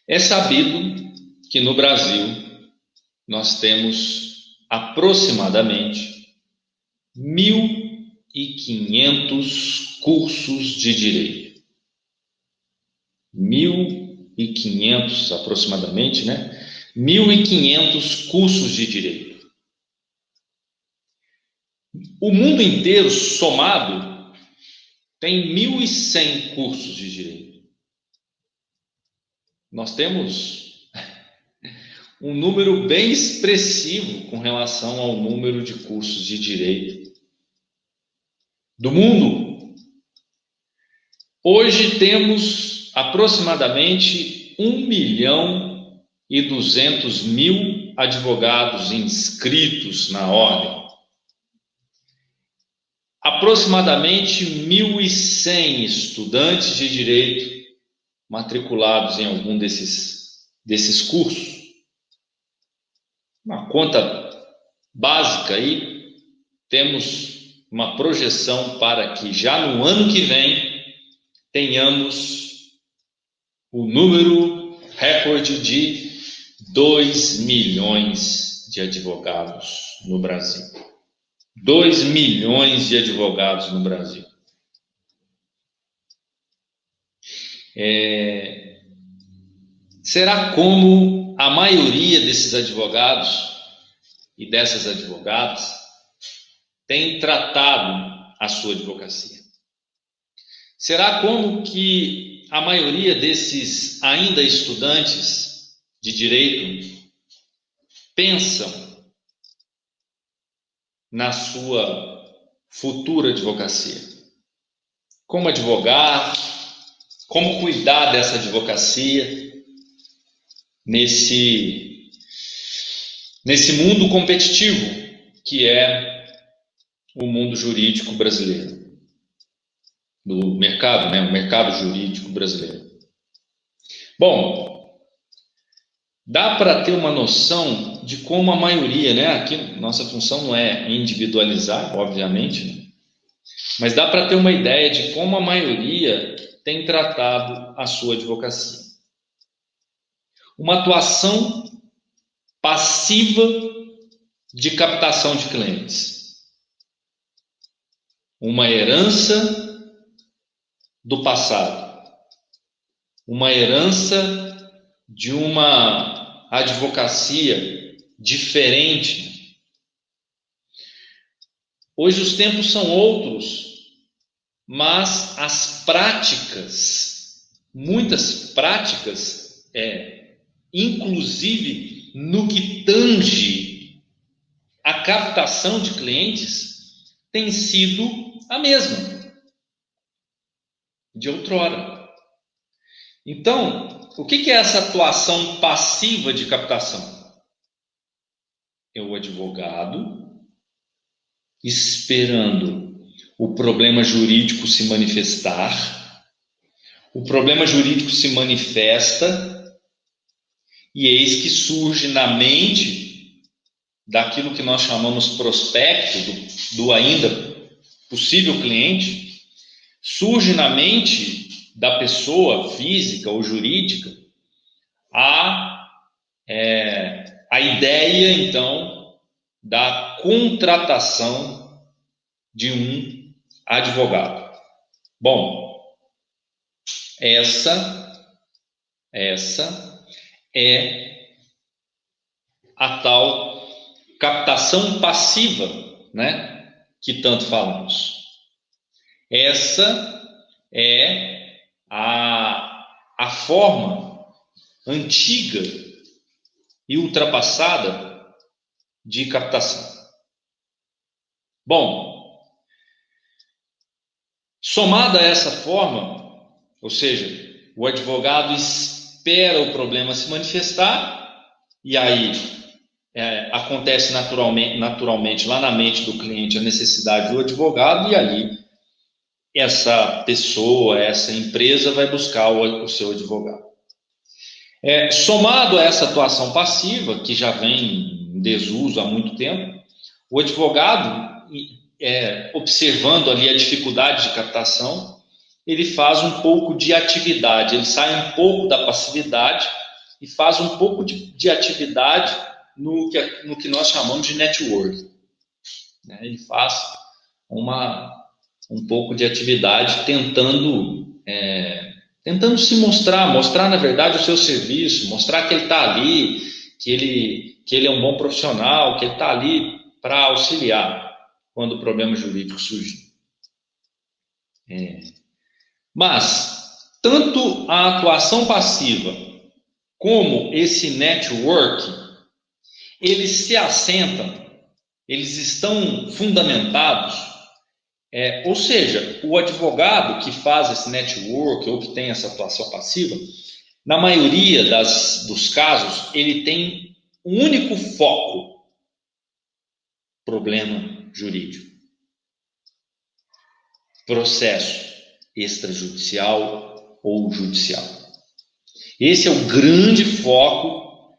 É sabido que no Brasil nós temos aproximadamente 1.500 cursos de direito. 1.500 aproximadamente, né? 1.500 cursos de direito. O mundo inteiro somado tem 1.100 cursos de direito. Nós temos um número bem expressivo com relação ao número de cursos de direito do mundo. Hoje temos aproximadamente 1.200.000 advogados inscritos na ordem. Aproximadamente 1.100 estudantes de direito matriculados em algum desses cursos. Uma conta básica aí, temos uma projeção para que já no ano que vem tenhamos o número recorde de 2 milhões de advogados no Brasil. 2 milhões de advogados no Brasil. Será como a maioria desses advogados e dessas advogadas tem tratado a sua advocacia? Será como que a maioria desses ainda estudantes de direito pensam na sua futura advocacia? Como advogar? Como cuidar dessa advocacia nesse mundo competitivo que é o mundo jurídico brasileiro, do mercado, né? O mercado jurídico brasileiro. Bom, dá para ter uma noção de como a maioria, né? Aqui nossa função não é individualizar, obviamente, né? Mas dá para ter uma ideia de como a maioria tem tratado a sua advocacia. Uma atuação passiva de captação de clientes. Uma herança do passado. Uma herança de uma advocacia diferente. Hoje os tempos são outros, mas as práticas, muitas práticas, inclusive no que tange a captação de clientes, tem sido a mesma de outrora. Então, o que é essa atuação passiva de captação? É o advogado esperando o problema jurídico se manifestar, o problema jurídico se manifesta e eis que surge na mente daquilo que nós chamamos prospecto, do ainda possível cliente, surge na mente da pessoa física ou jurídica a ideia, então, da contratação de um advogado. Bom, essa é a tal captação passiva, né, que tanto falamos. Essa é a forma antiga e ultrapassada de captação. Bom, somada a essa forma, ou seja, o advogado espera o problema se manifestar e aí acontece naturalmente lá na mente do cliente a necessidade do advogado e ali essa pessoa, essa empresa vai buscar o seu advogado. Somado a essa atuação passiva, que já vem em desuso há muito tempo, o advogado, observando ali a dificuldade de captação, ele faz um pouco de atividade, ele sai um pouco da passividade e faz um pouco de atividade no que nós chamamos de network. Né? Ele faz um pouco de atividade tentando se mostrar na verdade o seu serviço, mostrar que ele está ali, que ele é um bom profissional, que ele está ali para auxiliar quando o problema jurídico surgir. Mas tanto a atuação passiva como esse network, eles se assentam, eles estão fundamentados, ou seja, o advogado que faz esse network ou que tem essa atuação passiva, na maioria dos casos, ele tem um único foco: problema jurídico, processo extrajudicial ou judicial. Esse é o grande foco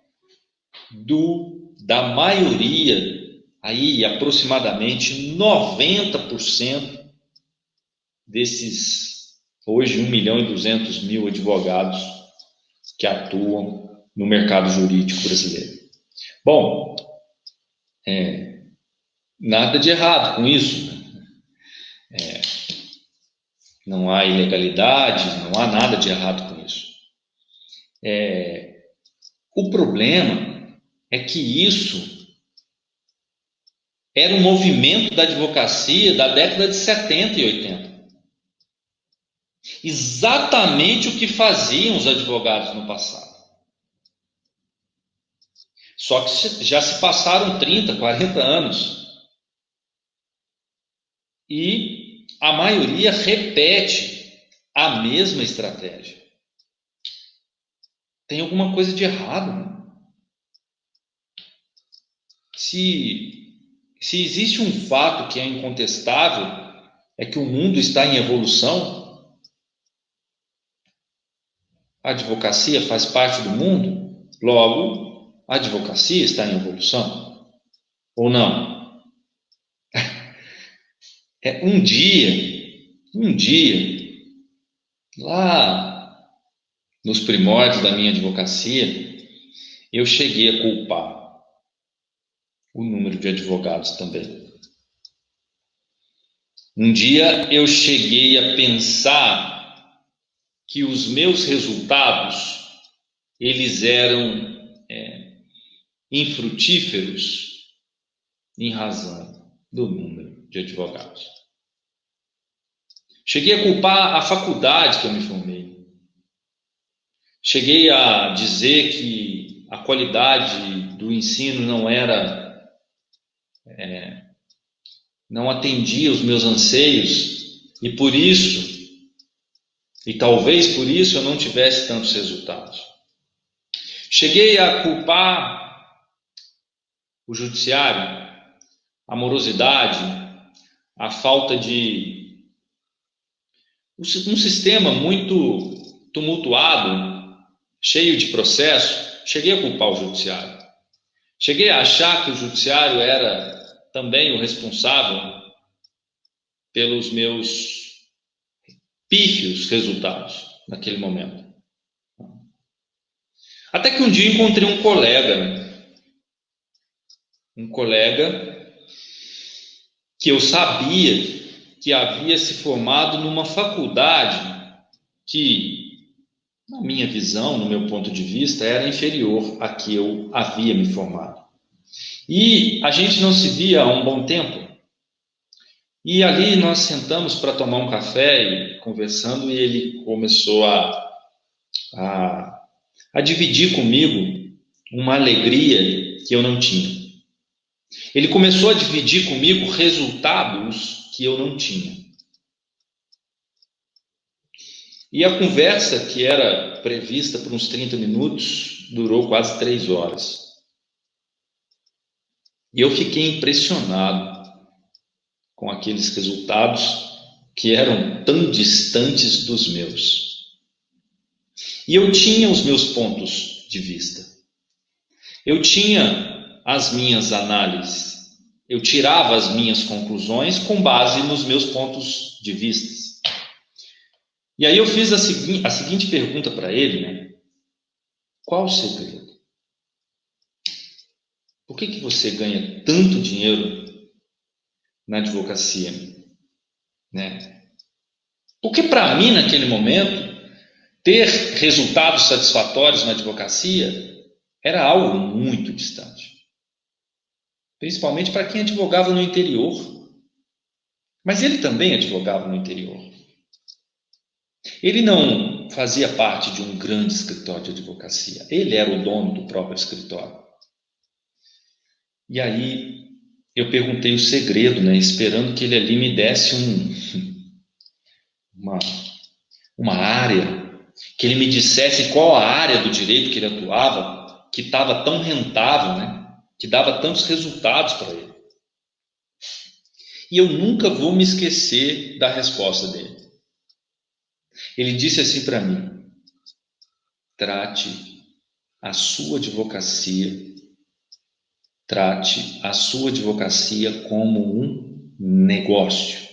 da maioria, aí aproximadamente 90% desses hoje 1.200.000 advogados que atuam no mercado jurídico brasileiro. Bom, nada de errado com isso. Não há ilegalidade, não há nada de errado com isso. O problema é que isso era um movimento da advocacia da década de 70 e 80. Exatamente o que faziam os advogados no passado. Só que já se passaram 30, 40 anos. E a maioria repete a mesma estratégia. Tem alguma coisa de errado, né? Se existe um fato que é incontestável, é que o mundo está em evolução. A advocacia faz parte do mundo, logo, a advocacia está em evolução. Ou não? Um dia, lá nos primórdios da minha advocacia, eu cheguei a culpar o número de advogados também. Um dia eu cheguei a pensar que os meus resultados, eles eram infrutíferos em razão do número de advogados. Cheguei a culpar a faculdade que eu me formei. Cheguei a dizer que a qualidade do ensino não atendia os meus anseios e por isso, e talvez por isso eu não tivesse tantos resultados. Cheguei a culpar o judiciário, a morosidade, a falta de um sistema muito tumultuado, cheio de processo. Cheguei a culpar o judiciário. Cheguei a achar que o judiciário era também o responsável pelos meus pífios resultados naquele momento. Até que um dia encontrei um colega que eu sabia que havia se formado numa faculdade que, na minha visão, no meu ponto de vista, era inferior à que eu havia me formado. E a gente não se via há um bom tempo. E ali nós sentamos para tomar um café e conversando, e ele começou a dividir comigo uma alegria que eu não tinha. Ele começou a dividir comigo resultados que eu não tinha. E a conversa, que era prevista por uns 30 minutos, durou quase 3 horas. E eu fiquei impressionado com aqueles resultados que eram tão distantes dos meus. E eu tinha os meus pontos de vista. Eu tinha as minhas análises. Eu tirava as minhas conclusões com base nos meus pontos de vista. E aí eu fiz a seguinte pergunta para ele, né? Qual o segredo? Por que você ganha tanto dinheiro na advocacia? Né? Porque para mim, naquele momento, ter resultados satisfatórios na advocacia era algo muito distante. Principalmente para quem advogava no interior. Mas ele também advogava no interior. Ele não fazia parte de um grande escritório de advocacia. Ele era o dono do próprio escritório. E aí eu perguntei o segredo, né, esperando que ele ali me desse uma área, que ele me dissesse qual a área do direito que ele atuava, que estava tão rentável, né, que dava tantos resultados para ele. E eu nunca vou me esquecer da resposta dele. Ele disse assim para mim: trate a sua advocacia como um negócio.